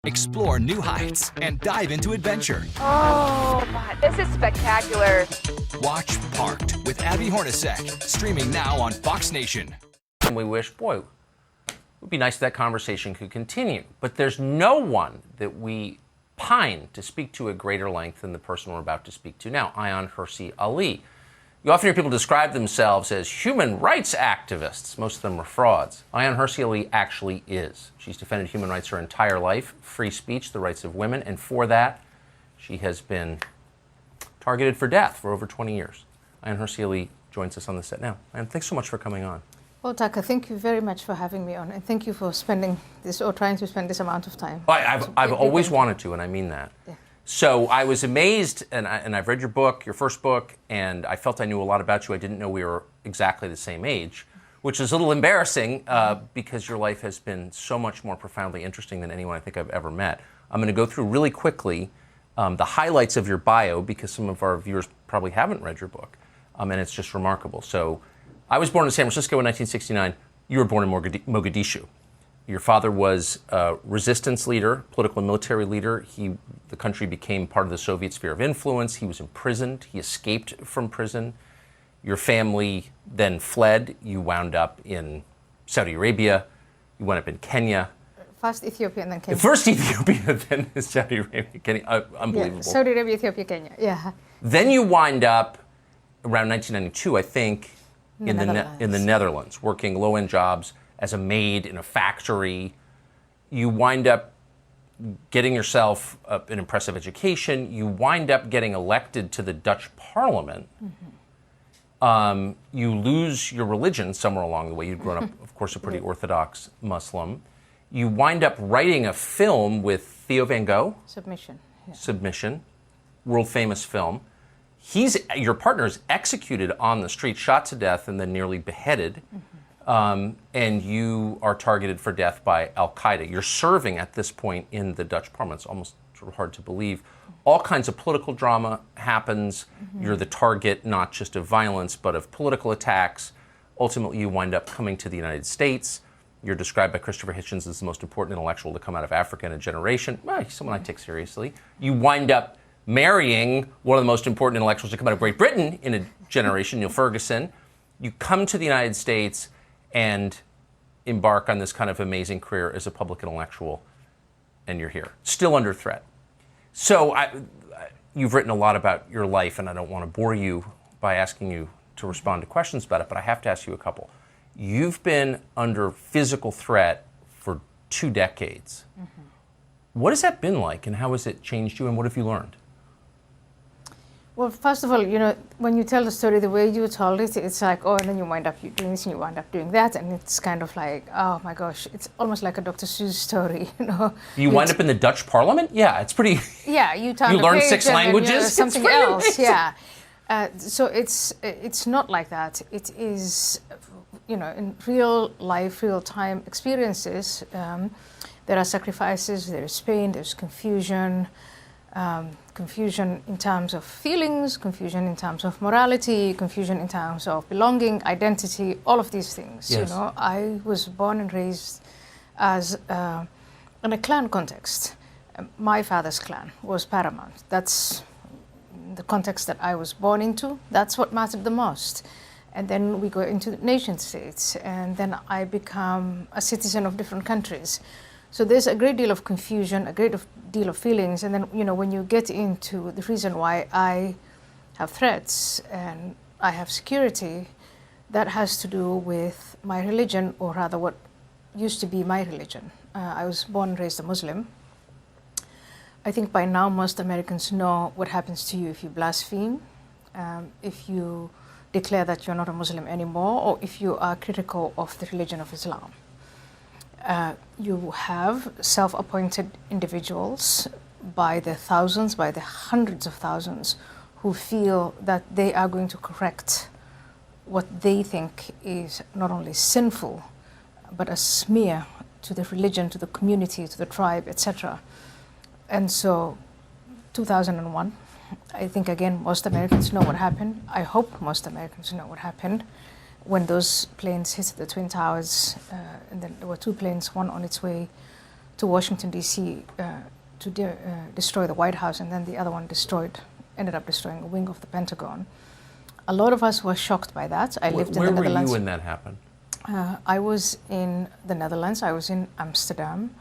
Explore new heights and dive into adventure. Oh, my, this is spectacular. Watch Parked with Abby Hornacek, streaming now on Fox Nation. And we wish, boy, it would be nice if that conversation could continue. But there's no one that we pine to speak to at greater length than the person we're about to speak to now, Ayaan Hirsi Ali. You often hear people describe themselves as human rights activists. Most of them are frauds. Ayaan Hirsi Ali actually is. She's defended human rights her entire life, free speech, the rights of women, and for that, she has been targeted for death for over 20 years. Ayaan Hirsi Ali joins us on the set now. Ayaan, thanks so much for coming on. Well, Tucker, thank you very much for having me on, and thank you for spending this, or trying to spend this amount of time. I've always wanted to, and I mean that. Yeah. So I was amazed, and I've read your book, your first book, and I felt I knew a lot about you. I didn't know we were exactly the same age, which is a little embarrassing because your life has been so much more profoundly interesting than anyone I think I've ever met. I'm going to go through really quickly the highlights of your bio because some of our viewers probably haven't read your book, and it's just remarkable. So I was born in San Francisco in 1969. You were born in Mogadishu. Your father was a resistance leader, political and military leader. The country became part of the Soviet sphere of influence. He was imprisoned. He escaped from prison. Your family then fled. You wound up in Saudi Arabia. You wound up in Kenya. First Ethiopia and then Kenya. First Ethiopia, then Saudi Arabia, Kenya. Unbelievable. Yeah, Saudi Arabia, Ethiopia, Kenya. Yeah. Then you wind up around 1992, I think, in the Netherlands, working low-end jobs as a maid in a factory. You wind up getting yourself an impressive education. You wind up getting elected to the Dutch Parliament. Mm-hmm. You lose your religion somewhere along the way. You'd grown up, of course, a pretty Orthodox Muslim. You wind up writing a film with Theo van Gogh. Submission. Yeah. Submission, world-famous film. Your partner is executed on the street, shot to death, and then nearly beheaded. Mm-hmm. And you are targeted for death by Al-Qaeda. You're serving at this point in the Dutch Parliament. It's almost sort of hard to believe. All kinds of political drama happens. Mm-hmm. You're the target not just of violence, but of political attacks. Ultimately, you wind up coming to the United States. You're described by Christopher Hitchens as the most important intellectual to come out of Africa in a generation. Well, he's someone I take seriously. You wind up marrying one of the most important intellectuals to come out of Great Britain in a generation, Neil Ferguson. You come to the United States and embark on this kind of amazing career as a public intellectual, and you're here, still under threat. So you've written a lot about your life, and I don't want to bore you by asking you to respond to questions about it, but I have to ask you a couple. You've been under physical threat for 2 decades. Mm-hmm. What has that been like, and how has it changed you, and what have you learned? Well, first of all, when you tell the story the way you told it, it's like, oh, and then you wind up doing this and you wind up doing that, and it's kind of like, oh my gosh, it's almost like a Dr. Seuss story, You wind up in the Dutch Parliament? Yeah, it's pretty. Yeah, you learn 6 languages. Something else, amazing. Yeah. So it's not like that. It is, in real life, real time experiences. There are sacrifices. There is pain. There's confusion. Confusion in terms of feelings, confusion in terms of morality, confusion in terms of belonging, identity, all of these things. Yes. I was born and raised as in a clan context. My father's clan was paramount. That's the context that I was born into. That's what mattered the most. And then we go into nation states, and then I become a citizen of different countries. So there's a great deal of confusion, a great deal of feelings, and then when you get into the reason why I have threats and I have security, that has to do with my religion, or rather what used to be my religion. I was born and raised a Muslim. I think by now most Americans know what happens to you if you blaspheme, if you declare that you're not a Muslim anymore, or if you are critical of the religion of Islam. You have self-appointed individuals by the thousands, by the hundreds of thousands, who feel that they are going to correct what they think is not only sinful, but a smear to the religion, to the community, to the tribe, etc. And so, 2001, I think again most Americans know what happened. I hope most Americans know what happened when those planes hit the Twin Towers, and then there were 2 planes, one on its way to Washington, D.C. To destroy the White House, and then the other one ended up destroying a wing of the Pentagon. A lot of us were shocked by that. I lived in the Netherlands. Where were you when that happened? I was in the Netherlands. I was in Amsterdam.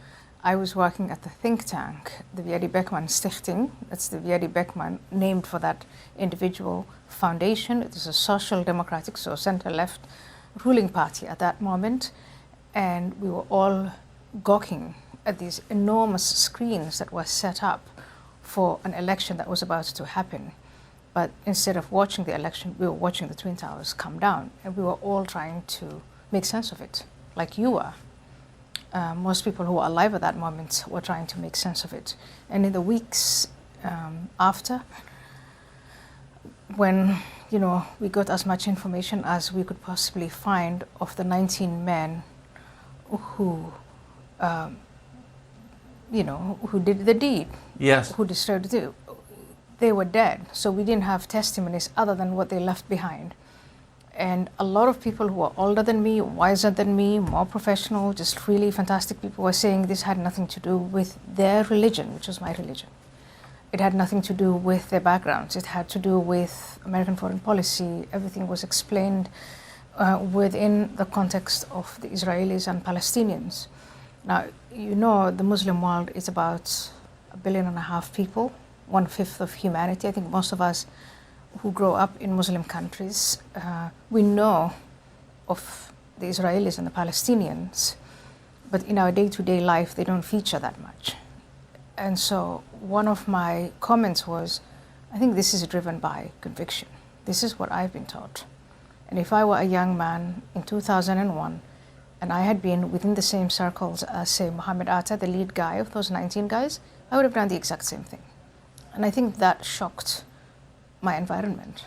I was working at the think tank, the Wiedi Beckman Stichting. That's the Wiedi Beckman, named for that individual foundation. It was a social democratic, so center-left ruling party at that moment. And we were all gawking at these enormous screens that were set up for an election that was about to happen. But instead of watching the election, we were watching the Twin Towers come down, and we were all trying to make sense of it, like you were. Most people who were alive at that moment were trying to make sense of it. And in the weeks after, when we got as much information as we could possibly find of the 19 men who who did the deed, yes, who destroyed the deed, they were dead. So we didn't have testimonies other than what they left behind. And a lot of people who were older than me, wiser than me, more professional, just really fantastic people were saying this had nothing to do with their religion, which was my religion. It had nothing to do with their backgrounds. It had to do with American foreign policy. Everything was explained within the context of the Israelis and Palestinians. Now, the Muslim world is about 1.5 billion people, 1/5 of humanity. I think most of us who grow up in Muslim countries, we know of the Israelis and the Palestinians, but in our day-to-day life, they don't feature that much. And so one of my comments was, I think this is driven by conviction. This is what I've been taught. And if I were a young man in 2001, and I had been within the same circles as, say, Mohammed Atta, the lead guy of those 19 guys, I would have done the exact same thing. And I think that shocked my environment.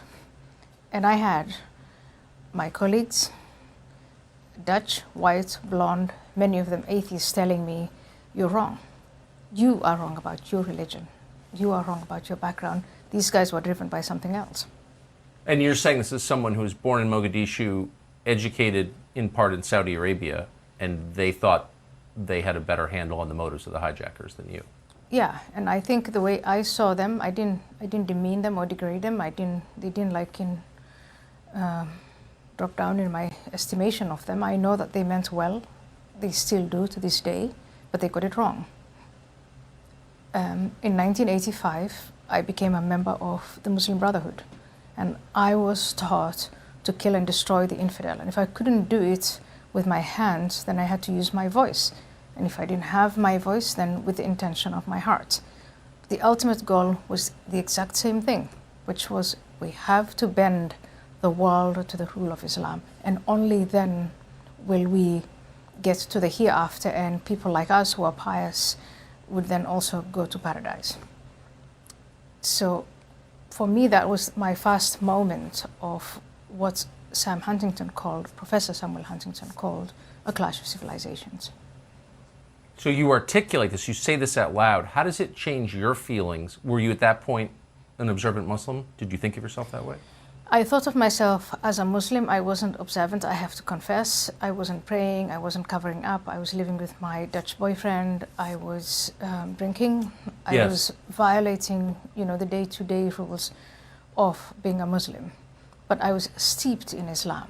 And I had my colleagues, Dutch, white, blonde, many of them atheists, telling me, you're wrong. You are wrong about your religion. You are wrong about your background. These guys were driven by something else. And you're saying this is someone who was born in Mogadishu, educated in part in Saudi Arabia, and they thought they had a better handle on the motives of the hijackers than you. Yeah, and I think the way I saw them, I didn't demean them or degrade them. They didn't drop down in my estimation of them. I know that they meant well. They still do to this day, but they got it wrong. In 1985, I became a member of the Muslim Brotherhood, and I was taught to kill and destroy the infidel. And if I couldn't do it with my hands, then I had to use my voice. And if I didn't have my voice, then with the intention of my heart. The ultimate goal was the exact same thing, which was we have to bend the world to the rule of Islam, and only then will we get to the hereafter, and people like us who are pious would then also go to paradise. So for me, that was my first moment of what Professor Samuel Huntington called a clash of civilizations. So you articulate this, you say this out loud. How does it change your feelings? Were you at that point an observant Muslim? Did you think of yourself that way? I thought of myself as a Muslim. I wasn't observant, I have to confess. I wasn't praying, I wasn't covering up. I was living with my Dutch boyfriend. I was drinking. I Yes. was violating, the day-to-day rules of being a Muslim. But I was steeped in Islam.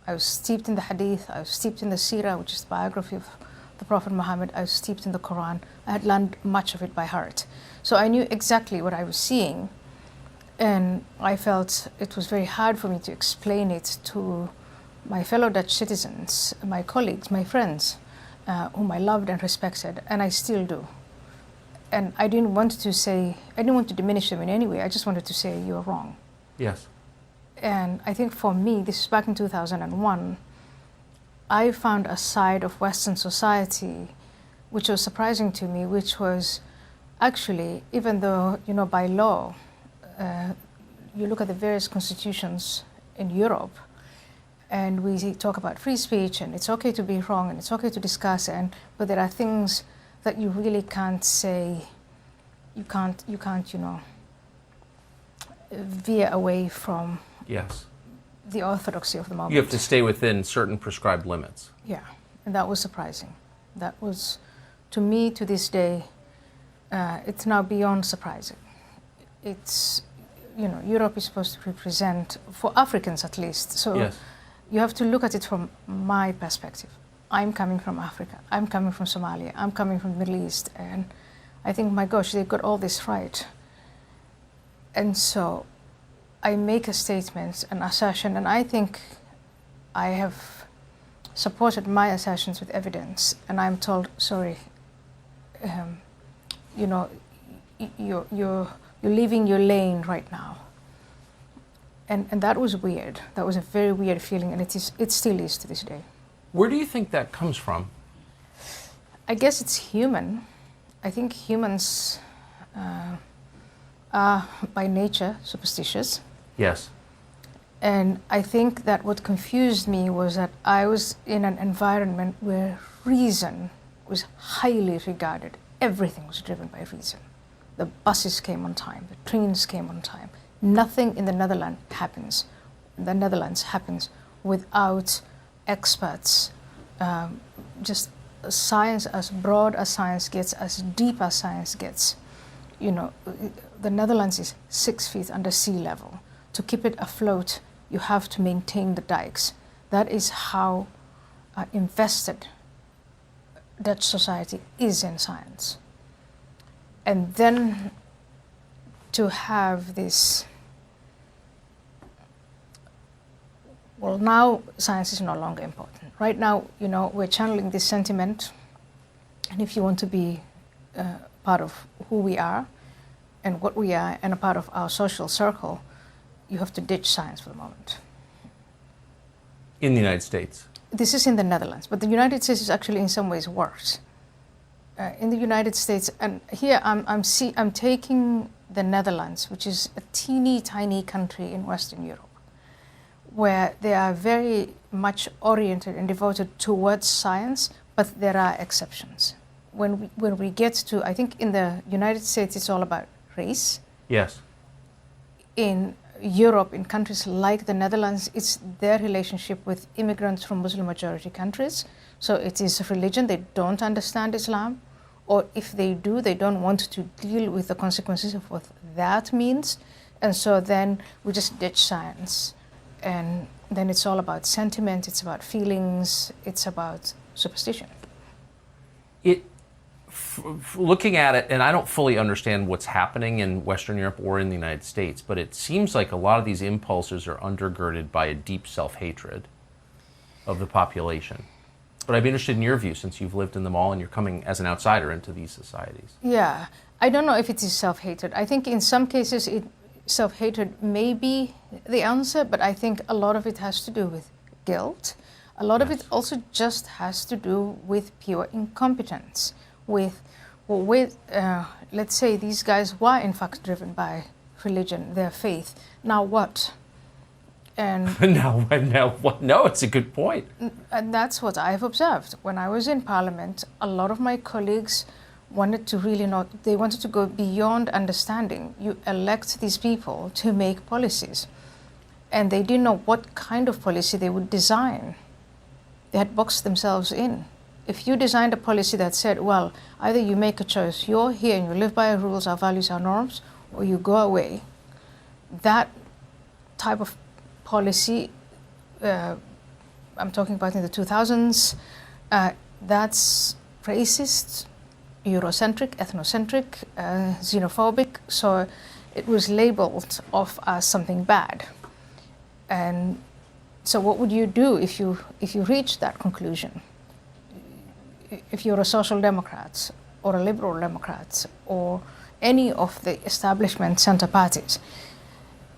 I was steeped in the Hadith. I was steeped in the Seerah, which is the biography of the Prophet Muhammad. I was steeped in the Quran. I had learned much of it by heart. So I knew exactly what I was seeing. And I felt it was very hard for me to explain it to my fellow Dutch citizens, my colleagues, my friends, whom I loved and respected, and I still do. And I didn't want to diminish them in any way. I just wanted to say, you're wrong. Yes. And I think for me, this is back in 2001, I found a side of Western society which was surprising to me, which was actually, even though, by law, you look at the various constitutions in Europe, and we talk about free speech, and it's okay to be wrong, and it's okay to discuss, but there are things that you really can't say, you can't, veer away from. Yes. The orthodoxy of the moment. You have to stay within certain prescribed limits. Yeah, and that was surprising. That was to me, to this day, it's now beyond surprising. It's, Europe is supposed to represent, for Africans at least, so Yes. you have to look at it from my perspective. I'm coming from Africa, I'm coming from Somalia, I'm coming from the Middle East, and I think, my gosh, they got all this right. And so I make a statement, an assertion, and I think I have supported my assertions with evidence, and I'm told, sorry, you're leaving your lane right now. And that was weird. That was a very weird feeling, and it still is to this day. Where do you think that comes from? I guess it's human. I think humans are by nature superstitious. Yes. And I think that what confused me was that I was in an environment where reason was highly regarded. Everything was driven by reason. The buses came on time, the trains came on time. Nothing in the Netherlands happens without experts. Just science, as broad as science gets, as deep as science gets. The Netherlands is 6 feet under sea level. To keep it afloat, you have to maintain the dikes. That is how invested Dutch society is in science. And then to have this, well, now science is no longer important. Right now, we're channeling this sentiment, and if you want to be part of who we are and what we are and a part of our social circle, you have to ditch science for the moment. In the United States? This is in the Netherlands, but the United States is actually in some ways worse. In the United States, and here I'm taking the Netherlands, which is a teeny tiny country in Western Europe, where they are very much oriented and devoted towards science, but there are exceptions. When we get to, I think in the United States it's all about race. Yes. In Europe, in countries like the Netherlands, it's their relationship with immigrants from Muslim majority countries. So it is religion, they don't understand Islam, or if they do, they don't want to deal with the consequences of what that means. And so then we just ditch science. And then it's all about sentiment, it's about feelings, it's about superstition. Looking at it, and I don't fully understand what's happening in Western Europe or in the United States, but it seems like a lot of these impulses are undergirded by a deep self-hatred of the population. But I'd be interested in your view, since you've lived in them all and you're coming as an outsider into these societies. Yeah, I don't know if it is self-hatred. I think in some cases self-hatred may be the answer, but I think a lot of it has to do with guilt. A lot of it also just has to do with pure incompetence. Let's say these guys were in fact driven by religion, their faith. Now what? And now what? No, it's a good point. And that's what I've observed. When I was in Parliament, a lot of my colleagues wanted to they wanted to go beyond understanding. You elect these people to make policies, and they didn't know what kind of policy they would design. They had boxed themselves in. If you designed a policy that said, well, either you make a choice, you're here and you live by our rules, our values, our norms, or you go away, that type of policy, I'm talking about in the 2000s, that's racist, Eurocentric, ethnocentric, xenophobic, so it was labeled off as something bad. And so what would you do if you reached that conclusion? If you're a social democrat or a liberal democrat or any of the establishment center parties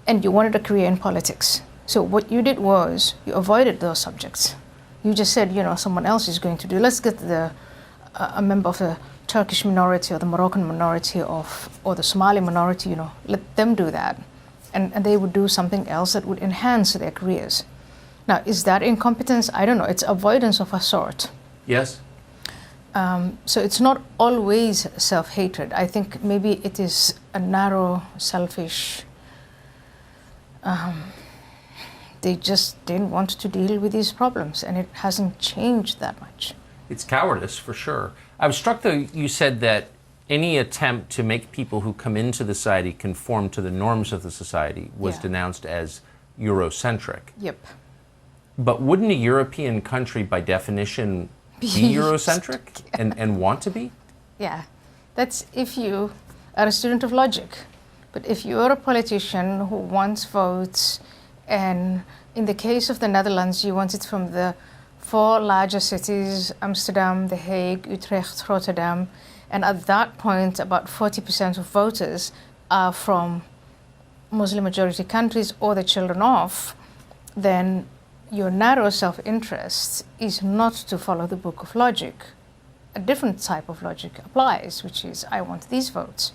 and you wanted a career in politics, so what you did was you avoided those subjects. You just said, someone else is going to do. Let's get a member of the Turkish minority or the Moroccan minority or the Somali minority, let them do that. And they would do something else that would enhance their careers. Now, is that incompetence? I don't know. It's avoidance of a sort. Yes. So it's not always self-hatred. I think maybe it is a narrow, selfish. They just didn't want to deal with these problems, and it hasn't changed that much. It's cowardice, for sure. I was struck, though, you said that any attempt to make people who come into the society conform to the norms of the society was denounced as Eurocentric. Yep. But wouldn't a European country, by definition, be Eurocentric and want to be? Yeah. That's if you are a student of logic. But if you're a politician who wants votes, and in the case of the Netherlands, you want it from the 4 larger cities, Amsterdam, The Hague, Utrecht, Rotterdam, and at that point, about 40% of voters are from Muslim majority countries or the children of, then your narrow self-interest is not to follow the book of logic. A different type of logic applies, which is, I want these votes.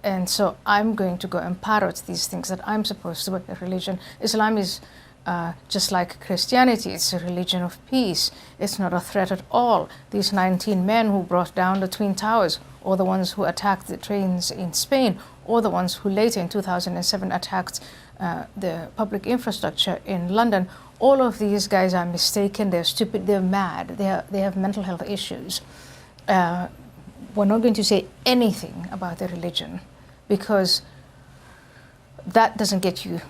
And so I'm going to go and parrot these things that I'm supposed to be a religion. Islam is just like Christianity, it's a religion of peace. It's not a threat at all. These 19 men who brought down the Twin Towers, or the ones who attacked the trains in Spain, or the ones who later in 2007 attacked the public infrastructure in London, all of these guys are mistaken, they're stupid, they're mad, they have mental health issues. We're not going to say anything about their religion because that doesn't get you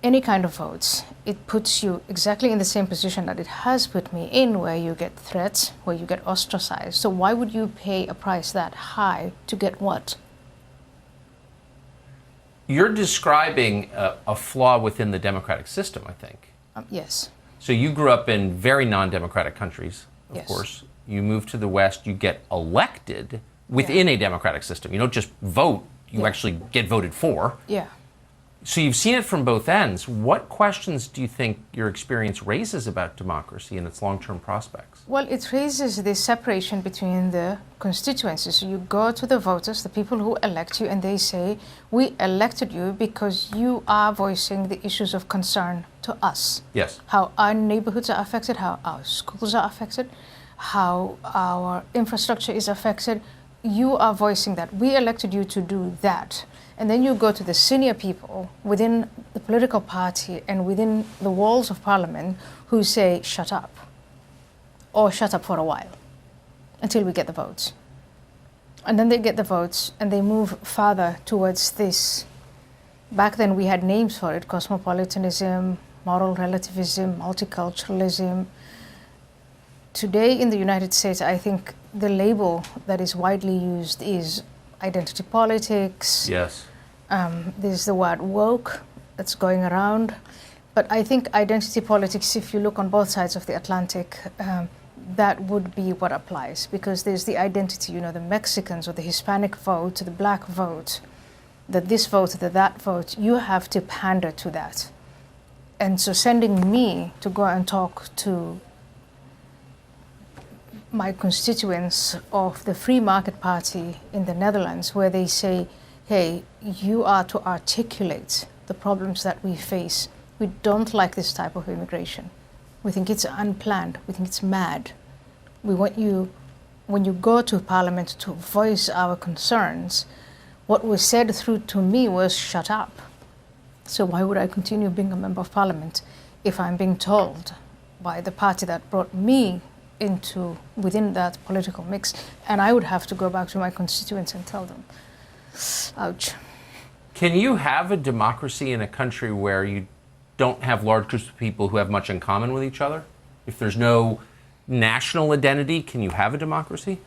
any kind of votes. It puts you exactly in the same position that it has put me in, where you get threats, where you get ostracized. So why would you pay a price that high to get what? You're describing a flaw within the democratic system, I think. Yes. So you grew up in very non-democratic countries, of course. You move to the West, you get elected within a democratic system. You don't just vote, you actually get voted for. Yeah. So you've seen it from both ends. What questions do you think your experience raises about democracy and its long-term prospects? Well, it raises this separation between the constituencies. So you go to the voters, the people who elect you, and they say, we elected you because you are voicing the issues of concern to us. Yes. How our neighborhoods are affected, how our schools are affected, how our infrastructure is affected. You are voicing that. We elected you to do that. And then you go to the senior people within the political party and within the walls of parliament who say, shut up, or shut up for a while until we get the votes. And then they get the votes and they move further towards this. Back then we had names for it: cosmopolitanism, moral relativism, multiculturalism. Today in the United States, I think the label that is widely used is identity politics. Yes. There's the word woke that's going around. But I think identity politics, if you look on both sides of the Atlantic, that would be what applies, because there's the identity, the Mexicans or the Hispanic vote, the black vote, that this vote, that vote, you have to pander to that. And so sending me to go and talk to my constituents of the Free Market Party in the Netherlands, where they say, hey, you are to articulate the problems that we face. We don't like this type of immigration. We think it's unplanned. We think it's mad. We want you, when you go to Parliament, to voice our concerns. What was said through to me was, shut up. So why would I continue being a member of Parliament if I'm being told by the party that brought me within that political mix, and I would have to go back to my constituents and tell them, ouch. Can you have a democracy in a country where you don't have large groups of people who have much in common with each other? If there's no national identity, can you have a democracy?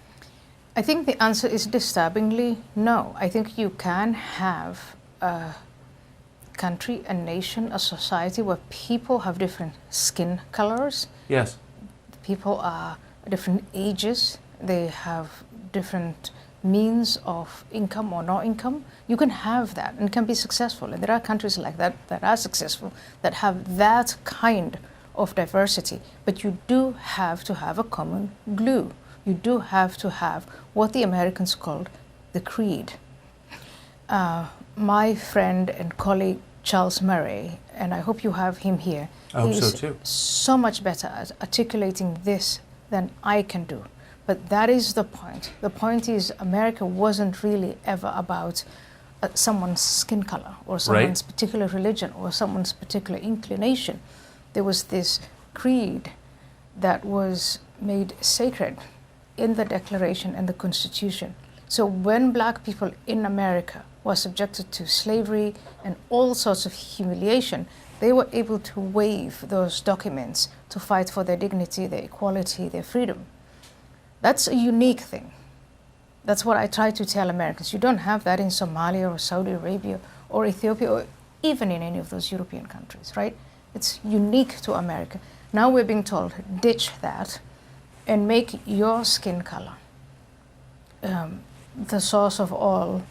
I think the answer is disturbingly no. I think you can have a country, a nation, a society where people have different skin colors. Yes. People are different ages, they have different means of income or no income. You can have that and can be successful. And there are countries like that that are successful, that have that kind of diversity. But you do have to have a common glue. You do have to have what the Americans called the creed. My friend and colleague Charles Murray, and I hope you have him here, I hope so too. So much better at articulating this than I can do. But that is the point. The point is, America wasn't really ever about someone's skin color or someone's particular religion or someone's particular inclination. There was this creed that was made sacred in the Declaration and the Constitution. So when black people in America were subjected to slavery and all sorts of humiliation, they were able to waive those documents to fight for their dignity, their equality, their freedom. That's a unique thing. That's what I try to tell Americans. You don't have that in Somalia or Saudi Arabia or Ethiopia or even in any of those European countries, right? It's unique to America. Now we're being told, ditch that and make your skin color the source of all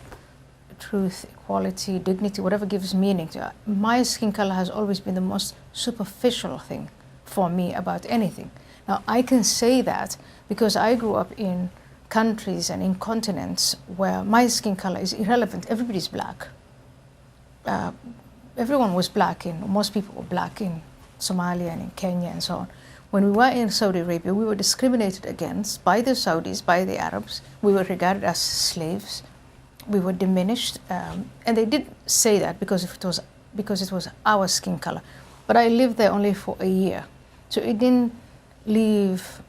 truth, equality, dignity, whatever gives meaning to it. My skin color has always been the most superficial thing for me about anything. Now, I can say that because I grew up in countries and in continents where my skin color is irrelevant. Everybody's black. Everyone was black most people were black in Somalia and in Kenya and so on. When we were in Saudi Arabia, we were discriminated against by the Saudis, by the Arabs. We were regarded as slaves. We were diminished, and they did say that because it was our skin color. But I lived there only for a year, so it didn't leave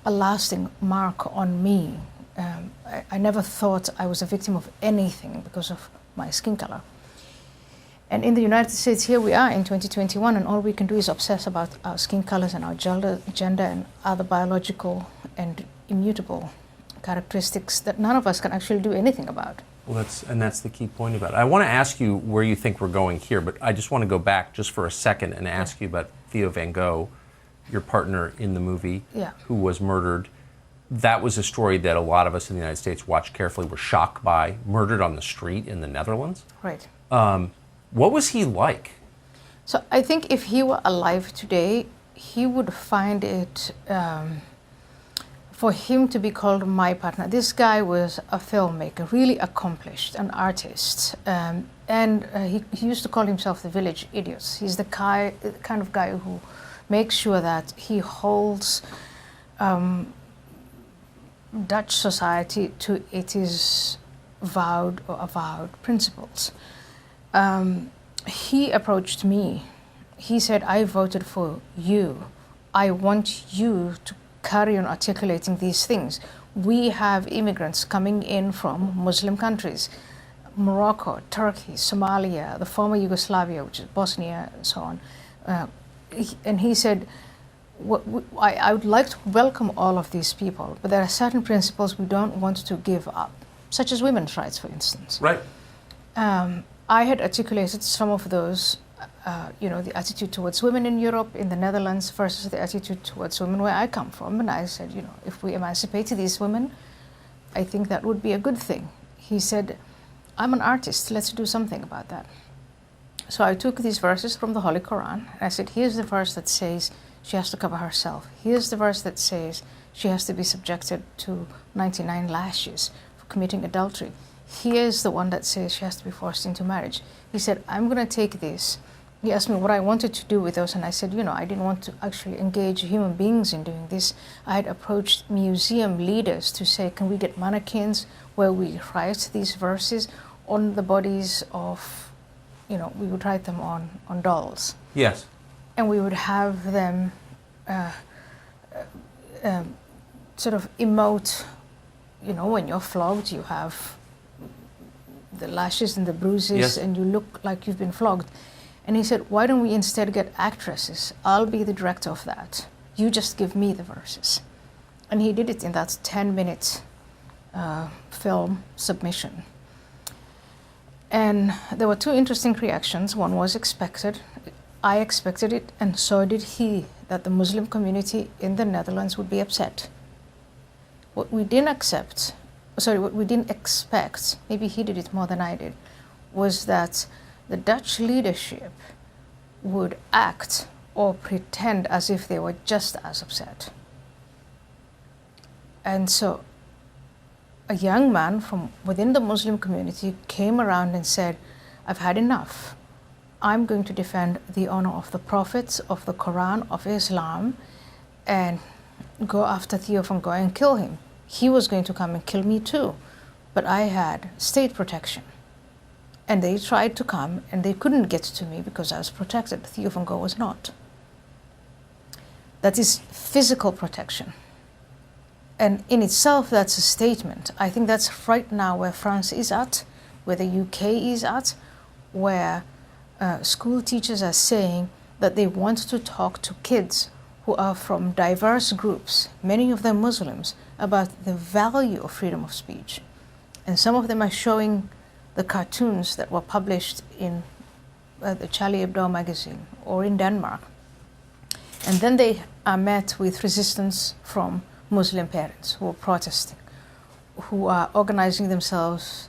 a lasting mark on me. I never thought I was a victim of anything because of my skin color. And in the United States, here we are in 2021, and all we can do is obsess about our skin colors and our gender and other biological and immutable characteristics that none of us can actually do anything about. Well, that's the key point about it. I want to ask you where you think we're going here, but I just want to go back just for a second and ask you about Theo Van Gogh, your partner in the movie, who was murdered. That was a story that a lot of us in the United States watched carefully, were shocked by, murdered on the street in the Netherlands. Right. What was he like? So I think if he were alive today, he would find it, for him to be called my partner. This guy was a filmmaker, really accomplished, an artist. He used to call himself the village idiot. He's the kind of guy who makes sure that he holds Dutch society to its vowed or avowed principles. He approached me. He said, I voted for you. I want you to carry on articulating these things. We have immigrants coming in from Muslim countries, Morocco, Turkey, Somalia, the former Yugoslavia, which is Bosnia, and so on. And he said, I would like to welcome all of these people, but there are certain principles we don't want to give up, such as women's rights, for instance. Right. I had articulated some of those, the attitude towards women in Europe, in the Netherlands, versus the attitude towards women where I come from. And I said, if we emancipated these women, I think that would be a good thing. He said, I'm an artist, let's do something about that. So I took these verses from the Holy Quran, and I said, here's the verse that says she has to cover herself. Here's the verse that says she has to be subjected to 99 lashes for committing adultery. Here's the one that says she has to be forced into marriage. He said, I'm going to take this. He asked me what I wanted to do with those, and I said, I didn't want to actually engage human beings in doing this. I had approached museum leaders to say, can we get mannequins where we write these verses on the bodies of, we would write them on dolls. Yes. And we would have them sort of emote, when you're flogged, you have the lashes and the bruises, yes, and you look like you've been flogged. And he said, why don't we instead get actresses? I'll be the director of that. You just give me the verses. And he did it in that 10-minute film submission. And there were two interesting reactions. One was expected. I expected it, and so did he, that the Muslim community in the Netherlands would be upset. What we didn't expect, maybe he did it more than I did, was that the Dutch leadership would act or pretend as if they were just as upset. And so a young man from within the Muslim community came around and said, I've had enough. I'm going to defend the honor of the prophets, of the Quran, of Islam, and go after Theo Van Gogh and kill him. He was going to come and kill me too, but I had state protection. And they tried to come, and they couldn't get to me because I was protected. Theo Van Gogh was not. That is physical protection. And in itself, that's a statement. I think that's right now where France is at, where the UK is at, where school teachers are saying that they want to talk to kids who are from diverse groups, many of them Muslims, about the value of freedom of speech. And some of them are showing the cartoons that were published in the Charlie Hebdo magazine or in Denmark. And then they are met with resistance from Muslim parents who are protesting, who are organizing themselves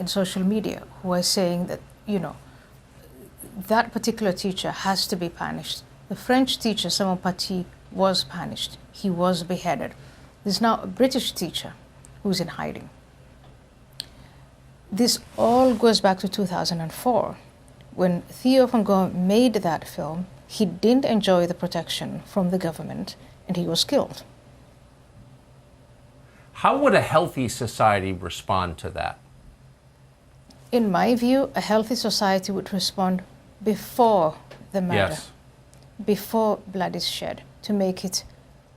in social media, who are saying that, you know, that particular teacher has to be punished. The French teacher, Simon Paty, was punished. He was beheaded. There's now a British teacher who's in hiding. This all goes back to 2004. When Theo van Gogh made that film, he didn't enjoy the protection from the government and he was killed. How would a healthy society respond to that? In my view, a healthy society would respond before the murder, Yes. before blood is shed, to make it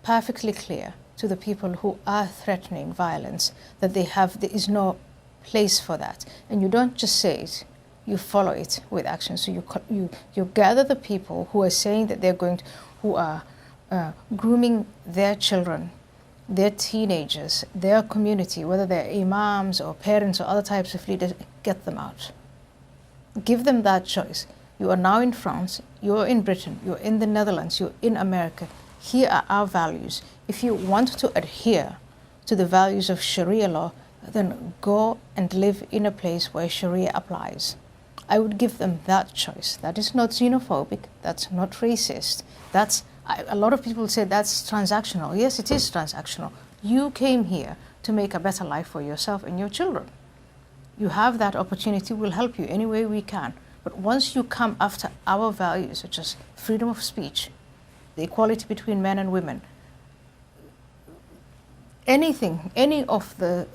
perfectly clear to the people who are threatening violence that there is no place for that. And you don't just say it, you follow it with action. So you gather the people who are saying that they're going to, who are grooming their children, their teenagers, their community, whether they're imams or parents or other types of leaders, get them out. Give them that choice. You are now in France, you're in Britain, you're in the Netherlands, you're in America. Here are our values. If you want to adhere to the values of Sharia law, then go and live in a place where Sharia applies. I would give them that choice. That is not xenophobic, that's not racist. A lot of people say that's transactional. Yes, it is transactional. You came here to make a better life for yourself and your children. You have that opportunity, we'll help you any way we can. But once you come after our values, such as freedom of speech, the equality between men and women, anything, any of the,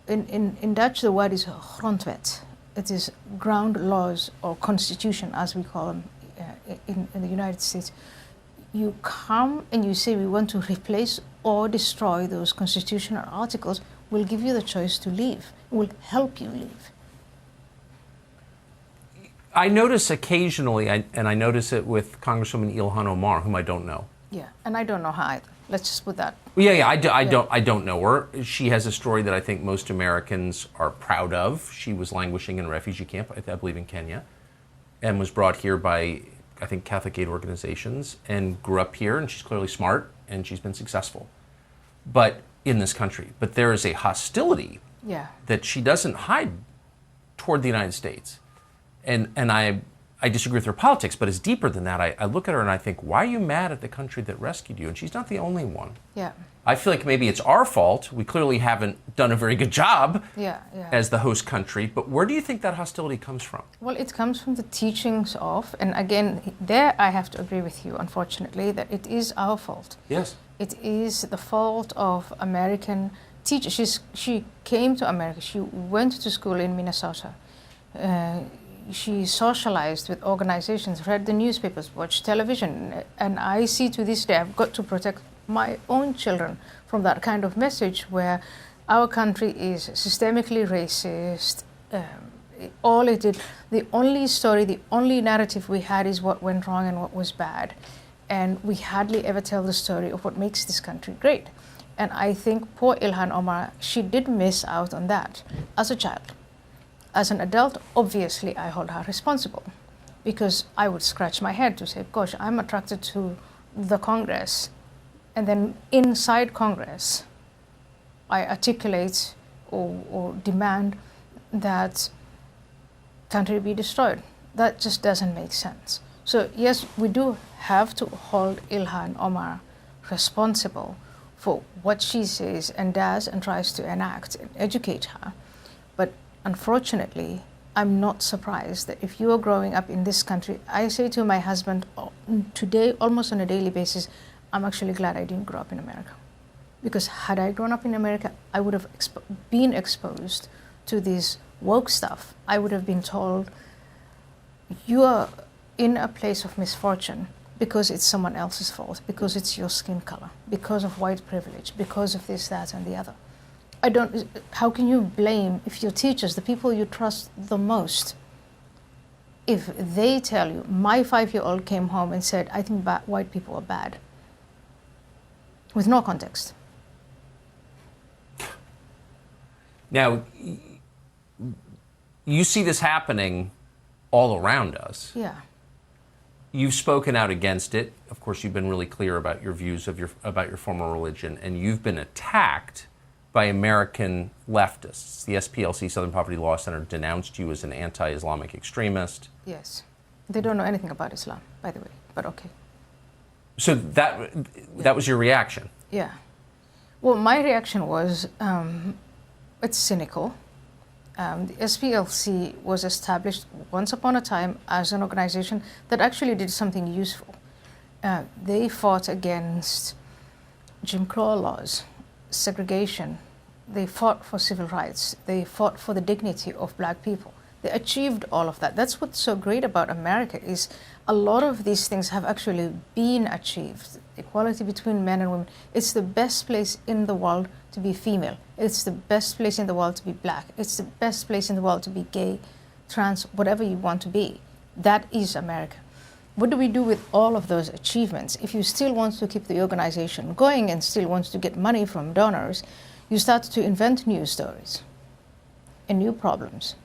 in Dutch the word is grondwet. It is ground laws or constitution, as we call them in the United States. You come and you say we want to replace or destroy those constitutional articles, we'll give you the choice to leave. We'll help you leave. I notice occasionally, and I notice it with Congresswoman Ilhan Omar, whom I don't know. Yeah, and I don't know her either. Let's just put that. I don't know her. She has a story that I think most Americans are proud of. She was languishing in a refugee camp, I believe in Kenya, and was brought here by, I think, Catholic aid organizations, and grew up here, and she's clearly smart, and she's been successful. But in this country. But there is a hostility that she doesn't hide toward the United States. And I disagree with her politics, but it's deeper than that. I look at her and I think, why are you mad at the country that rescued you? And she's not the only one. Yeah. I feel like maybe it's our fault. We clearly haven't done a very good job as the host country. But where do you think that hostility comes from? Well, it comes from the teachings of, and again, there I have to agree with you, unfortunately, that it is our fault. Yes. It is the fault of American teachers. She came to America. She went to school in Minnesota. She socialized with organizations, read the newspapers, watched television. And I see to this day, I've got to protect my own children from that kind of message where our country is systemically racist. All it did, the only story, the only narrative we had is what went wrong and what was bad. And we hardly ever tell the story of what makes this country great. And I think poor Ilhan Omar, she did miss out on that as a child. As an adult, obviously, I hold her responsible because I would scratch my head to say, gosh, I'm attracted to the Congress. And then inside Congress, I articulate or demand that country be destroyed. That just doesn't make sense. So yes, we do have to hold Ilhan Omar responsible for what she says and does and tries to enact and educate her. But unfortunately, I'm not surprised that if you are growing up in this country, I say to my husband today, almost on a daily basis, I'm actually glad I didn't grow up in America. Because had I grown up in America, I would have been exposed to this woke stuff. I would have been told, you are in a place of misfortune. because it's someone else's fault, because it's your skin color, because of white privilege, because of this, that, and the other. How can you blame if your teachers, the people you trust the most, if they tell you, my 5-year-old came home and said, I think white people are bad, with no context. Now, you see this happening all around us. Yeah. You've spoken out against it. Of course, you've been really clear about your views about your former religion, and you've been attacked by American leftists. The SPLC, Southern Poverty Law Center, denounced you as an anti-Islamic extremist. Yes. They don't know anything about Islam, by the way, but okay. So that was your reaction? Yeah. Well, my reaction was, it's cynical. The SPLC was established once upon a time as an organization that actually did something useful. They fought against Jim Crow laws, segregation. They fought for civil rights. They fought for the dignity of black people. They achieved all of that. That's what's so great about America, is a lot of these things have actually been achieved. Equality between men and women. It's the best place in the world to be female. It's the best place in the world to be black. It's the best place in the world to be gay, trans, whatever you want to be. That is America. What do we do with all of those achievements? If you still want to keep the organization going and still want to get money from donors, you start to invent new stories and new problems.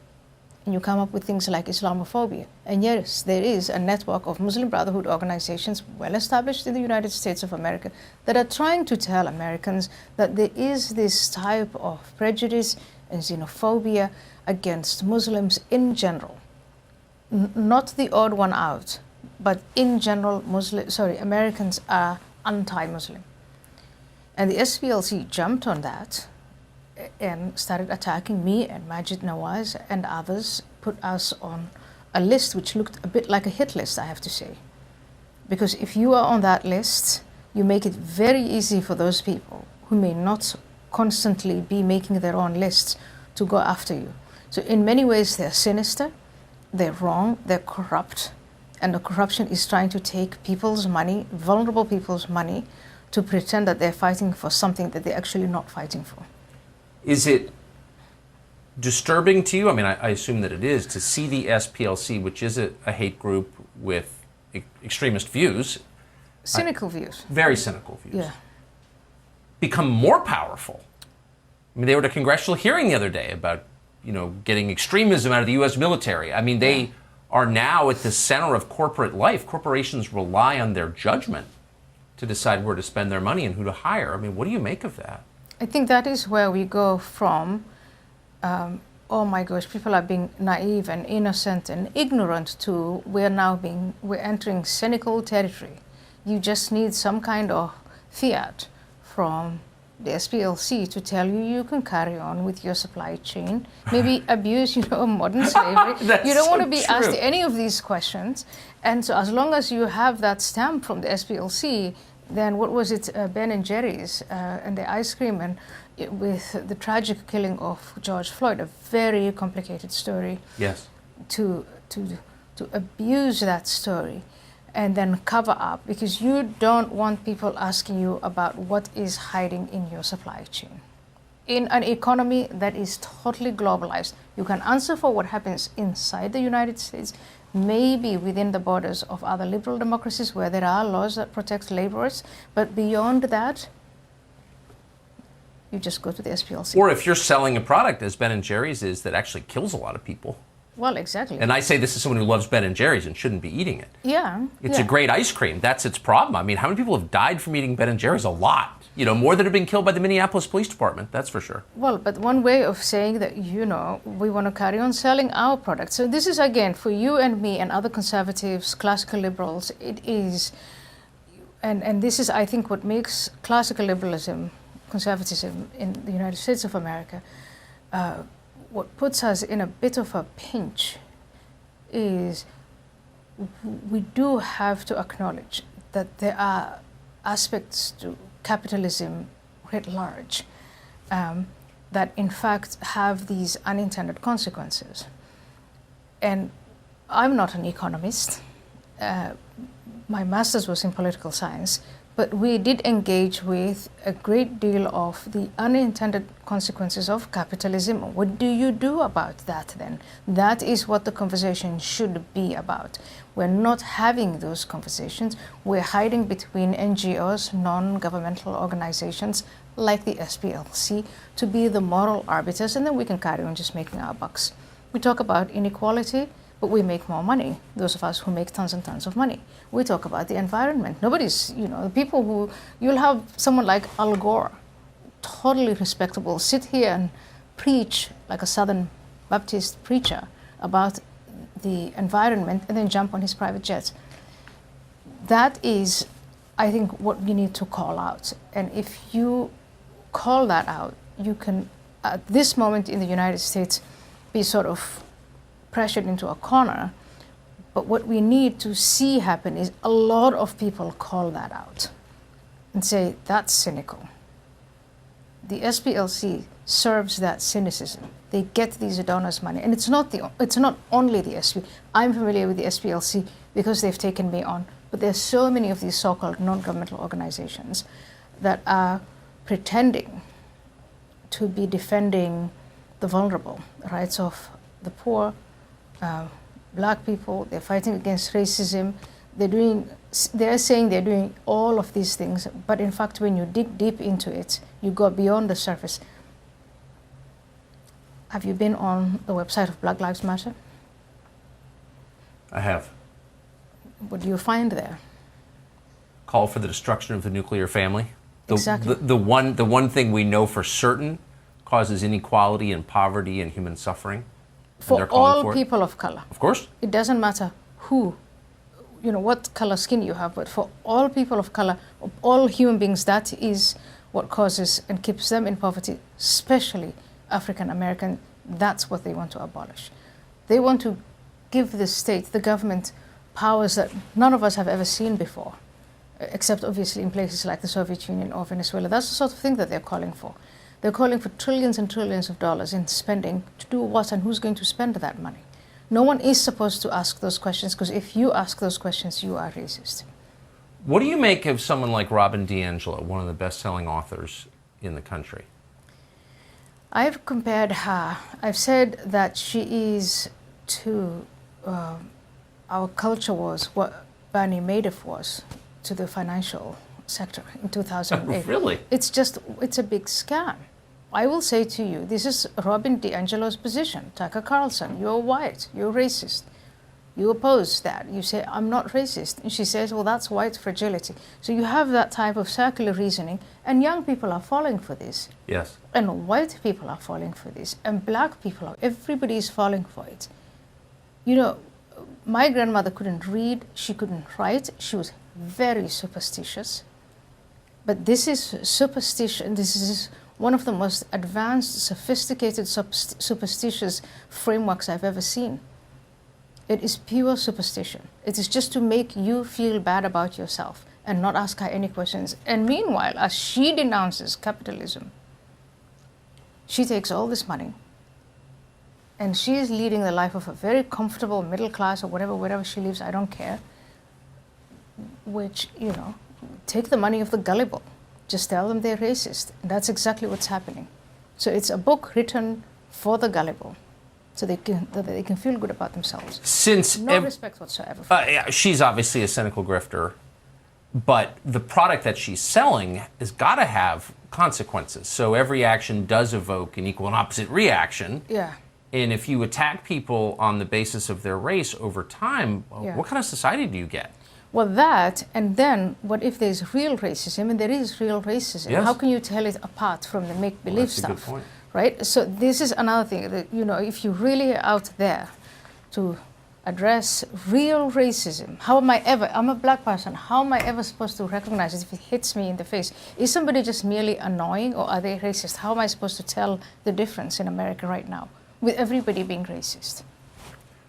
And you come up with things like Islamophobia. And yes, there is a network of Muslim Brotherhood organizations well established in the United States of America that are trying to tell Americans that there is this type of prejudice and xenophobia against Muslims in general. Not the odd one out, but in general, Americans are anti-Muslim. And the SPLC jumped on that and started attacking me and Majid Nawaz and others, put us on a list which looked a bit like a hit list, I have to say. Because if you are on that list, you make it very easy for those people who may not constantly be making their own lists to go after you. So in many ways, they're sinister, they're wrong, they're corrupt, and the corruption is trying to take people's money, vulnerable people's money, to pretend that they're fighting for something that they're actually not fighting for. Is it disturbing to you? I mean, I assume that it is, to see the SPLC, which is a hate group with extremist views. Cynical views. Very cynical views. Yeah. Become more powerful. I mean, they were at a congressional hearing the other day about, getting extremism out of the U.S. military. I mean, they are now at the center of corporate life. Corporations rely on their judgment to decide where to spend their money and who to hire. I mean, what do you make of that? I think that is where we go from, oh my gosh, people are being naive and innocent and ignorant, to we're entering cynical territory. You just need some kind of fiat from the SPLC to tell you can carry on with your supply chain, maybe abuse, modern slavery. You don't want to be asked any of these questions. And so as long as you have that stamp from the SPLC, then what was it, Ben and Jerry's and the ice cream, and with the tragic killing of George Floyd, a very complicated story. Yes. To abuse that story and then cover up, because you don't want people asking you about what is hiding in your supply chain. In an economy that is totally globalized, you can answer for what happens inside the United States, maybe within the borders of other liberal democracies where there are laws that protect laborers, but beyond that, you just go to the SPLC. Or if you're selling a product, as Ben & Jerry's is, that actually kills a lot of people. Well, exactly. And I say this as someone who loves Ben & Jerry's and shouldn't be eating it. Yeah. It's a great ice cream. That's its problem. I mean, how many people have died from eating Ben & Jerry's? A lot. More than have been killed by the Minneapolis Police Department, that's for sure. Well, but one way of saying that, we want to carry on selling our products. So this is, again, for you and me and other conservatives, classical liberals, it is, and this is, I think, what makes classical liberalism, conservatism in the United States of America, what puts us in a bit of a pinch is we do have to acknowledge that there are aspects to capitalism writ large that in fact have these unintended consequences. And I'm not an economist. my master's was in political science, but we did engage with a great deal of the unintended consequences of capitalism. What do you do about that then? That is what the conversation should be about. We're not having those conversations. We're hiding between NGOs, non-governmental organizations like the SPLC, to be the moral arbiters, and then we can carry on just making our bucks. We talk about inequality, but we make more money, those of us who make tons and tons of money. We talk about the environment. Nobody's, the people who, you'll have someone like Al Gore, totally respectable, sit here and preach like a Southern Baptist preacher about the environment and then jump on his private jet. That is, I think, what you need to call out. And if you call that out, you can, at this moment in the United States, be sort of pressured into a corner. But what we need to see happen is a lot of people call that out and say, that's cynical. The SPLC serves that cynicism. They get these donors' money. And it's not only the SPLC. I'm familiar with the SPLC because they've taken me on. But there's so many of these so-called non-governmental organizations that are pretending to be defending the vulnerable, the rights of the poor, black people. They're fighting against racism. They're saying they're doing all of these things, but in fact, when you dig deep into it, you go beyond the surface. Have you been on the website of Black Lives Matter? I have. What do you find there? Call for the destruction of the nuclear family. Exactly. The one thing we know for certain causes inequality and poverty and human suffering. For all people of color. Of course. It doesn't matter who, what color skin you have, but for all people of color, all human beings, that is what causes and keeps them in poverty, especially African American. That's what they want to abolish. They want to give the state, the government, powers that none of us have ever seen before, except obviously in places like the Soviet Union or Venezuela. That's the sort of thing that they're calling for. They're calling for trillions and trillions of dollars in spending to do what and who's going to spend that money. No one is supposed to ask those questions, because if you ask those questions, you are racist. What do you make of someone like Robin DiAngelo, one of the best-selling authors in the country? I've compared her. I've said that she is to our culture was what Bernie Madoff was to the financial sector in 2008. Really? It's a big scam. I will say to you, this is Robin DiAngelo's position. Tucker Carlson, you're white, you're racist. You oppose that. You say, I'm not racist. And she says, well, that's white fragility. So you have that type of circular reasoning, and young people are falling for this. Yes. And white people are falling for this, and black people everybody is falling for it. My grandmother couldn't read, she couldn't write, she was very superstitious. But this is superstition, this is one of the most advanced, sophisticated, superstitious frameworks I've ever seen. It is pure superstition. It is just to make you feel bad about yourself and not ask her any questions. And meanwhile, as she denounces capitalism, she takes all this money and she is leading the life of a very comfortable middle class or wherever she lives, I don't care, which, take the money of the gullible. Just tell them they're racist. And that's exactly what's happening. So it's a book written for the gullible, so they can feel good about themselves. No respect whatsoever. Yeah, she's obviously a cynical grifter, but the product that she's selling has got to have consequences. So every action does evoke an equal and opposite reaction. Yeah. And if you attack people on the basis of their race over time, what kind of society do you get? Well, that, and then what if there's real racism, and there is real racism? Yes. How can you tell it apart from the make-believe stuff? That's a good point. Right? So this is another thing that, if you're really out there to address real racism, I'm a black person, how am I ever supposed to recognize it if it hits me in the face? Is somebody just merely annoying, or are they racist? How am I supposed to tell the difference in America right now with everybody being racist?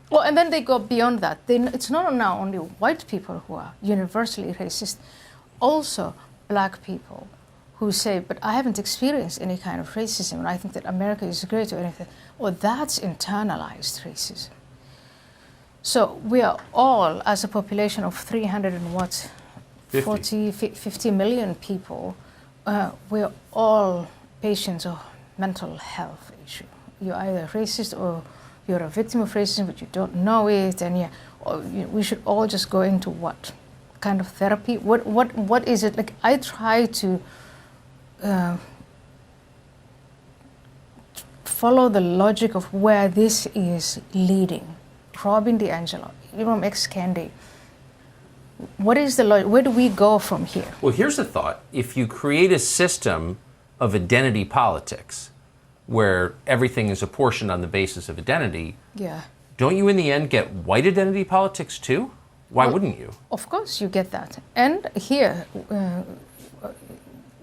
Well, and then they go beyond that. It's not now only white people who are universally racist, also black people who say, but I haven't experienced any kind of racism, and I think that America is great or anything. Well, that's internalized racism. So we are all, as a population of 300 and what, 50 million people, we're all patients of mental health issue. You're either racist or you're a victim of racism, but you don't know it, and we should all just go into what kind of therapy? What is it? Like, I try to follow the logic of where this is leading. Robin DiAngelo, Ibram X. Kendi. What is the logic? Where do we go from here? Well, here's the thought. If you create a system of identity politics where everything is apportioned on the basis of identity, don't you in the end get white identity politics too? Why wouldn't you? Of course you get that. And here,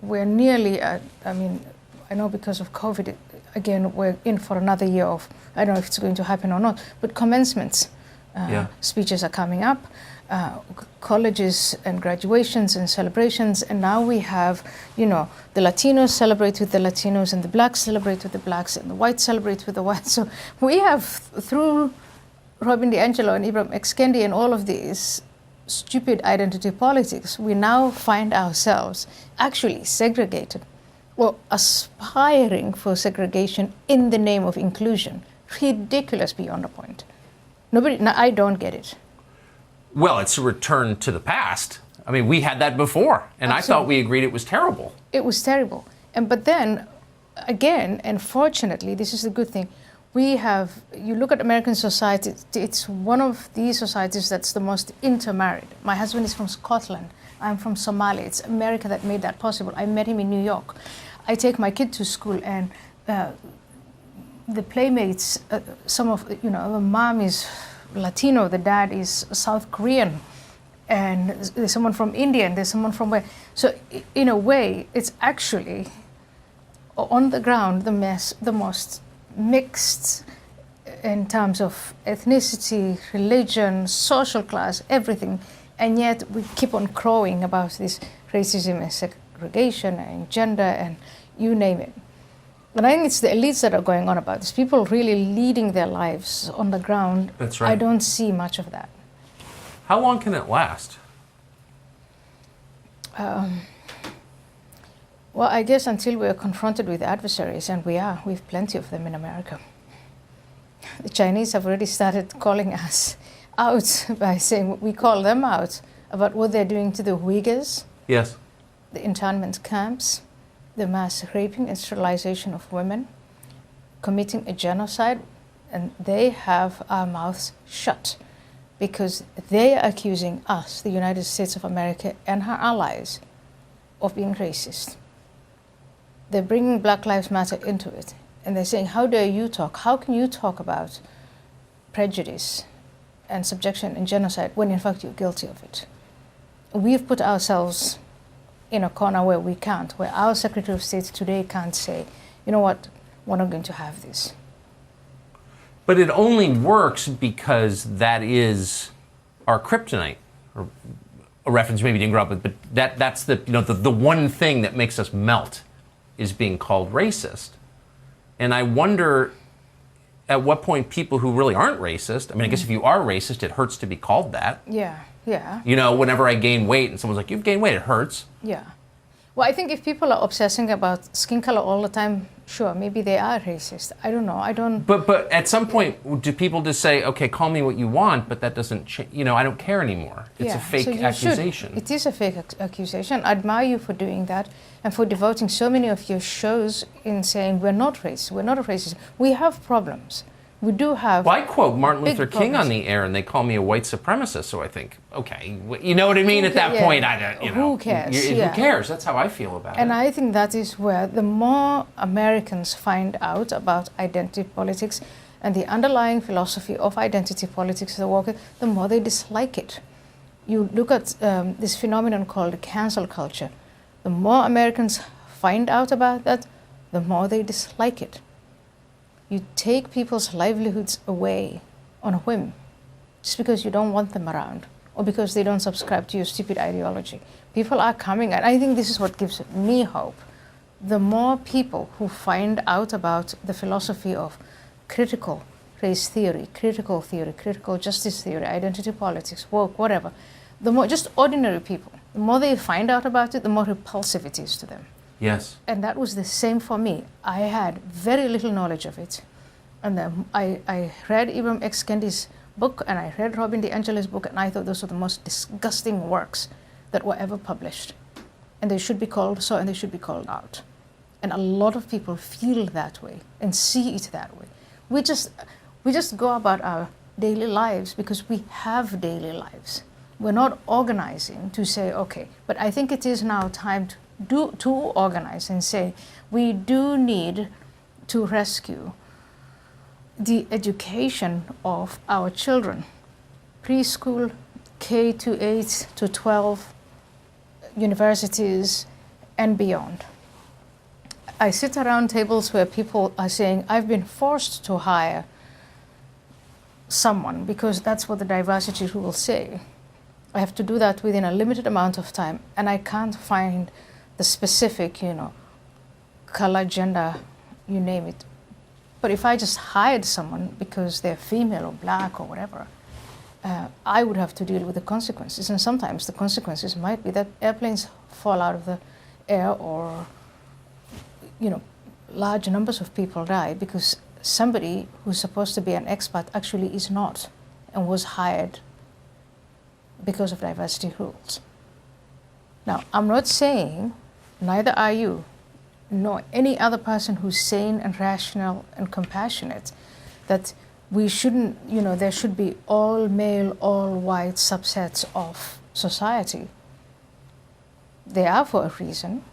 we're nearly at, I mean, I know because of COVID, again, we're in for another year of, I don't know if it's going to happen or not, but commencements speeches are coming up, colleges and graduations and celebrations, and now we have, you know, the Latinos celebrate with the Latinos, and the blacks celebrate with the blacks, and the whites celebrate with the whites. So we have, through Robin DiAngelo and Ibram X. Kendi and all of these stupid identity politics, we now find ourselves actually segregated, or aspiring for segregation in the name of inclusion. Ridiculous beyond a point. I don't get it. Well, it's a return to the past. I mean, we had that before, and I thought we agreed it was terrible. It was terrible. But then, again, and fortunately, this is the good thing, we have, you look at American society, it's one of these societies that's the most intermarried. My husband is from Scotland. I'm from Somalia. It's America that made that possible. I met him in New York. I take my kid to school, and the playmates, some of, you know, the mom is Latino, the dad is South Korean, and there's someone from India, and there's someone from where. So in a way, it's actually on the ground the most mixed in terms of ethnicity, religion, social class, everything, and yet we keep on crowing about this racism and segregation and gender and you name it. But I think it's the elites that are going on about this. People really leading their lives on the ground. That's right. I don't see much of that. How long can it last? Well, I guess until we're confronted with adversaries, and we have plenty of them in America. The Chinese have already started calling us out by saying we call them out about what they're doing to the Uyghurs. Yes. The internment camps, the mass raping and sterilization of women, committing a genocide, and they have our mouths shut because they are accusing us, the United States of America and her allies, of being racist. They're bringing Black Lives Matter into it, and they're saying, how dare you talk? How can you talk about prejudice and subjection and genocide when in fact you're guilty of it? We've put ourselves in a corner where we can't, where our Secretary of State today can't say, you know what, we're not going to have this. But it only works because that is our kryptonite. Or a reference maybe didn't grow up with, but that's the, you know, the one thing that makes us melt is being called racist. And I wonder at what point people who really aren't racist, I mean, I guess if you are racist, it hurts to be called that. Yeah. You know, whenever I gain weight and someone's like, you've gained weight, it hurts. Yeah. Well, I think if people are obsessing about skin color all the time, sure, maybe they are racist. I don't know. I don't. But at some point, do people just say, okay, call me what you want, but that doesn't change, you know, I don't care anymore. It's a fake accusation. It is a fake accusation. I admire you for doing that and for devoting so many of your shows in saying we're not racist, we're not a racist. We have problems. We do have. Well, I quote Martin Luther King on the air, and they call me a white supremacist. So I think, okay, you know what I mean? At that point, I don't. You know, who cares? Who cares? That's how I feel about it. And I think that is where the more Americans find out about identity politics and the underlying philosophy of identity politics, the more they dislike it. You look at this phenomenon called cancel culture. The more Americans find out about that, the more they dislike it. You take people's livelihoods away on a whim just because you don't want them around or because they don't subscribe to your stupid ideology. People are coming, and I think this is what gives me hope. The more people who find out about the philosophy of critical race theory, critical justice theory, identity politics, woke, whatever, the more, just ordinary people, the more they find out about it, the more repulsive it is to them. Yes. And that was the same for me. I had very little knowledge of it. And then I read Ibram X. Kendi's book, and I read Robin DiAngeli's book, and I thought those were the most disgusting works that were ever published. And they should be called so, and they should be called out. And a lot of people feel that way and see it that way. We just go about our daily lives because we have daily lives. We're not organizing to say, okay, but I think it is now time to organize and say, we do need to rescue the education of our children, preschool, K to 8 to 12, universities, and beyond. I sit around tables where people are saying, I've been forced to hire someone because that's what the diversity rules say. I have to do that within a limited amount of time, and I can't find the specific, color, gender, you name it. But if I just hired someone because they're female or black or whatever, I would have to deal with the consequences. And sometimes the consequences might be that airplanes fall out of the air, or large numbers of people die because somebody who's supposed to be an expert actually is not and was hired because of diversity rules. Now, I'm not saying, neither are you, nor any other person who's sane and rational and compassionate, that we shouldn't, there should be all male, all white subsets of society. They are for a reason.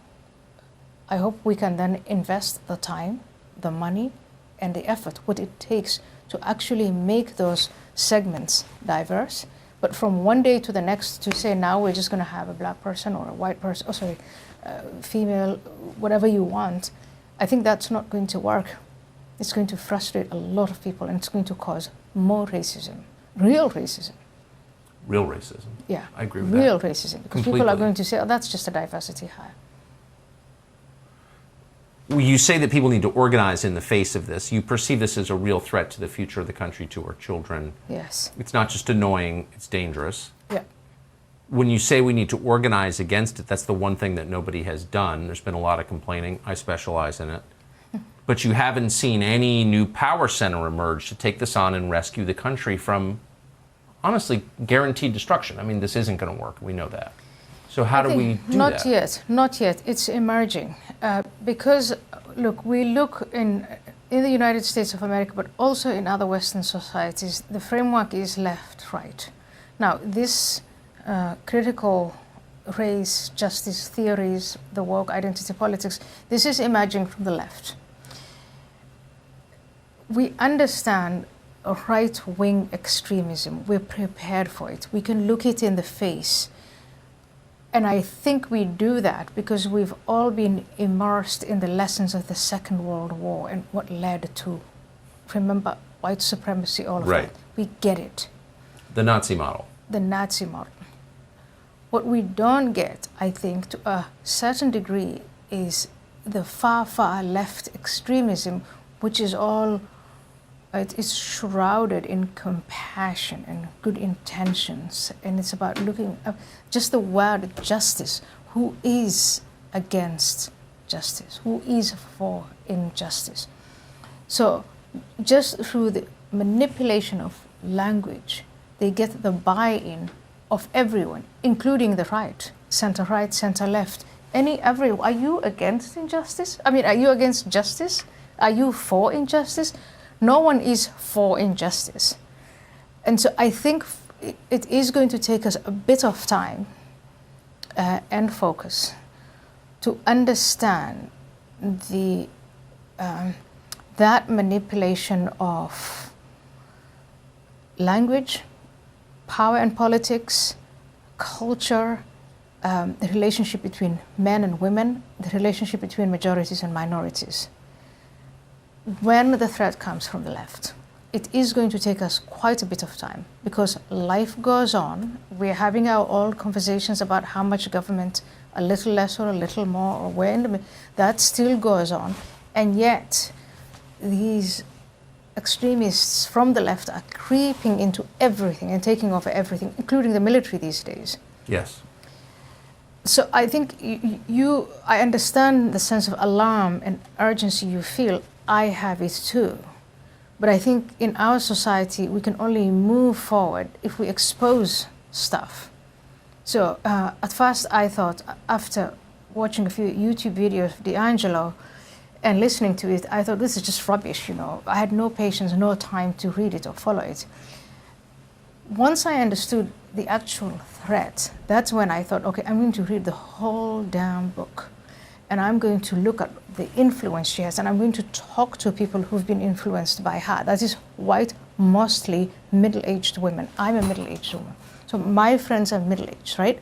I hope we can then invest the time, the money, and the effort, what it takes to actually make those segments diverse. But from one day to the next to say, now we're just going to have a black person or a white person, female, whatever you want, I think that's not going to work. It's going to frustrate a lot of people, and it's going to cause more racism, real racism. Real racism. Yeah, I agree with that. Real racism, because Completely. people are going to say, oh, that's just a diversity hire. You say that people need to organize in the face of this. You perceive this as a real threat to the future of the country, to our children. Yes. It's not just annoying, it's dangerous. Yeah. When you say we need to organize against it, that's the one thing that nobody has done. There's been a lot of complaining. I specialize in it. But you haven't seen any new power center emerge to take this on and rescue the country from, honestly, guaranteed destruction. I mean, this isn't going to work. We know that. So how do we do that? Not yet. It's emerging. Because, look, we look in the United States of America, but also in other Western societies, the framework is left-right. Now, this critical race justice theories, the woke identity politics, this is emerging from the left. We understand a right-wing extremism. We're prepared for it. We can look it in the face. And I think we do that because we've all been immersed in the lessons of the Second World War and what led to, remember, white supremacy, all of Right. that. We get it. The Nazi model. The Nazi model. What we don't get, I think, to a certain degree, is the far, far left extremism, which is all, it is shrouded in compassion and good intentions. And it's about looking up, just the word justice. Who is against justice? Who is for injustice? So just through the manipulation of language, they get the buy-in of everyone, including the right, center left, everyone. Are you against injustice? I mean, are you against justice? Are you for injustice? No one is for injustice. And so I think it is going to take us a bit of time and focus to understand that manipulation of language, power and politics, culture, the relationship between men and women, the relationship between majorities and minorities. When the threat comes from the left, it is going to take us quite a bit of time because life goes on. We're having our old conversations about how much government, a little less or a little more, or where in the middle, that still goes on. And yet, these extremists from the left are creeping into everything and taking over everything, including the military these days. Yes. So I think I understand the sense of alarm and urgency you feel. I have it too. But I think in our society, we can only move forward if we expose stuff. So at first I thought, after watching a few YouTube videos of D'Angelo and listening to it, I thought, this is just rubbish, you know. I had no patience, no time to read it or follow it. Once I understood the actual threat, that's when I thought, okay, I'm going to read the whole damn book. And I'm going to look at the influence she has, and I'm going to talk to people who've been influenced by her. That is white, mostly middle-aged women. I'm a middle-aged woman. So my friends are middle-aged, right?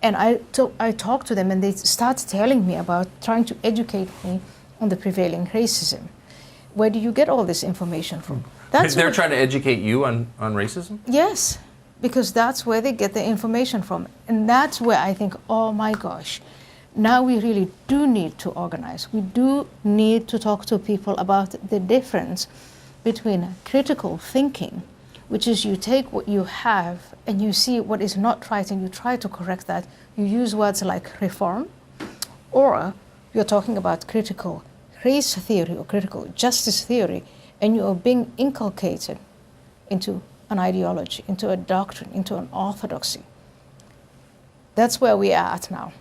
And I talk to them, and they start telling me about trying to educate me on the prevailing racism. Where do you get all this information from? They're trying to educate you on racism? Yes, because that's where they get the information from. And that's where I think, oh my gosh, now we really do need to organize. We do need to talk to people about the difference between critical thinking, which is you take what you have and you see what is not right and you try to correct that. You use words like reform, or you're talking about critical race theory or critical justice theory, and you are being inculcated into an ideology, into a doctrine, into an orthodoxy. That's where we are at now.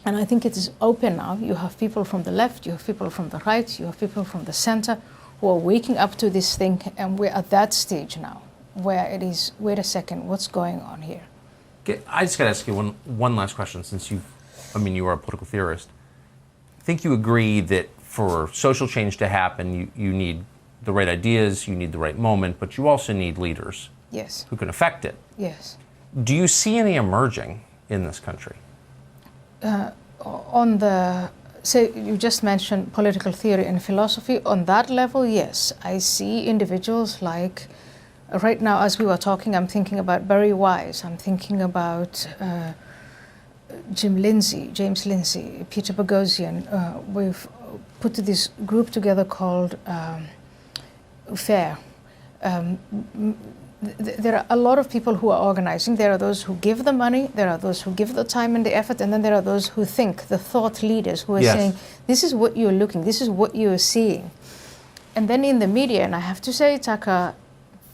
And I think it is open now. You have people from the left, you have people from the right, you have people from the center who are waking up to this thing, and we're at that stage now where it is, wait a second, what's going on here? Okay, I just got to ask you one last question, since you are a political theorist. I think you agree that for social change to happen, you need the right ideas, you need the right moment, but you also need leaders. Yes. Who can affect it. Yes. Do you see any emerging in this country? On the, say, you just mentioned political theory and philosophy. On that level, yes. I see individuals like, right now as we were talking, I'm thinking about Barry Wise, I'm thinking about James Lindsay, Peter Boghossian. We've put this group together called FAIR. There are a lot of people who are organizing. There are those who give the money, there are those who give the time and the effort, and then there are those who think, the thought leaders who are saying, this is what you're looking, this is what you're seeing. And then in the media, and I have to say, Taka,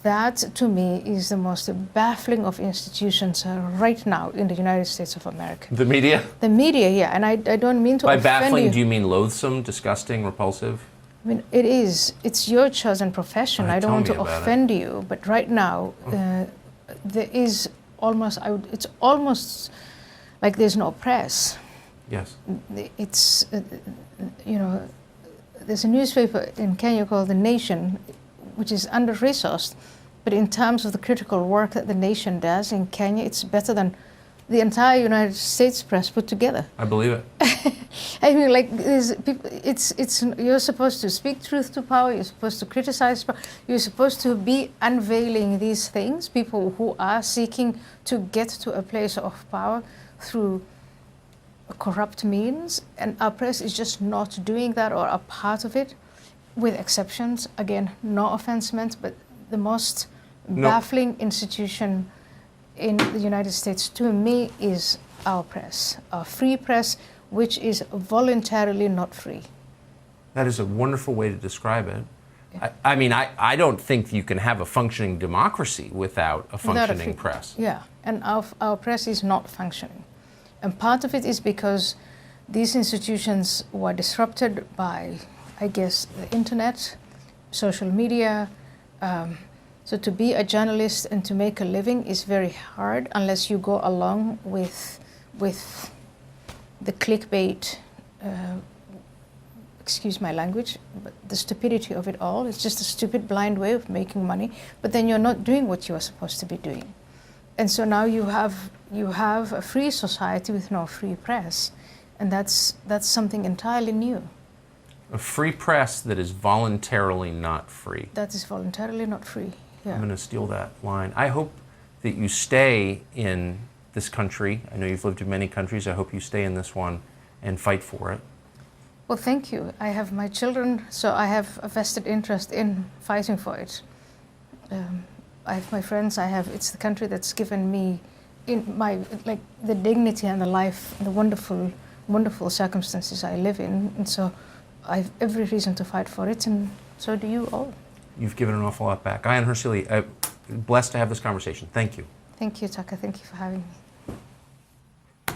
that to me is the most baffling of institutions right now in the United States of America. The media? The media, yeah, and I don't mean to offend you. By baffling, do you mean loathsome, disgusting, repulsive? I mean, it is. It's your chosen profession. I don't want to offend you, but right now, there is almost, it's almost like there's no press. Yes. It's, you know, there's a newspaper in Kenya called The Nation, which is under-resourced, but in terms of the critical work that The Nation does in Kenya, it's better than the entire United States press put together. I believe it. I mean, like, it's you're supposed to speak truth to power, you're supposed to criticize power, you're supposed to be unveiling these things, people who are seeking to get to a place of power through corrupt means, and our press is just not doing that, or a part of it, with exceptions. Again, no offense meant, but the most baffling institution in the United States to me is our press, our free press, which is voluntarily not free. That is a wonderful way to describe it. Yeah. I mean, I don't think you can have a functioning democracy without a functioning press. Yeah, and our press is not functioning. And part of it is because these institutions were disrupted by, I guess, the internet, social media. So to be a journalist and to make a living is very hard unless you go along with the clickbait, excuse my language, but the stupidity of it all. It's just a stupid, blind way of making money, but then you're not doing what you are supposed to be doing. And so now you have a free society with no free press, and that's something entirely new. A free press that is voluntarily not free. That is voluntarily not free. Yeah. I'm going to steal that line. I hope that you stay in this country. I know you've lived in many countries. I hope you stay in this one and fight for it. Well, thank you. I have my children, so I have a vested interest in fighting for it. I have my friends. It's the country that's given me the dignity and the life and the wonderful, wonderful circumstances I live in. And so I have every reason to fight for it, and so do you all. You've given an awful lot back. Ayaan Hirsi Ali, blessed to have this conversation. Thank you. Thank you, Tucker. Thank you for having me.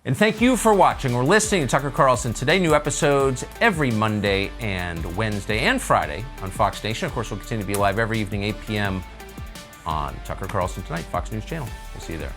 And thank you for watching or listening to Tucker Carlson Today. New episodes every Monday and Wednesday and Friday on Fox Nation. Of course, we'll continue to be live every evening, 8 p.m. on Tucker Carlson Tonight, Fox News Channel. We'll see you there.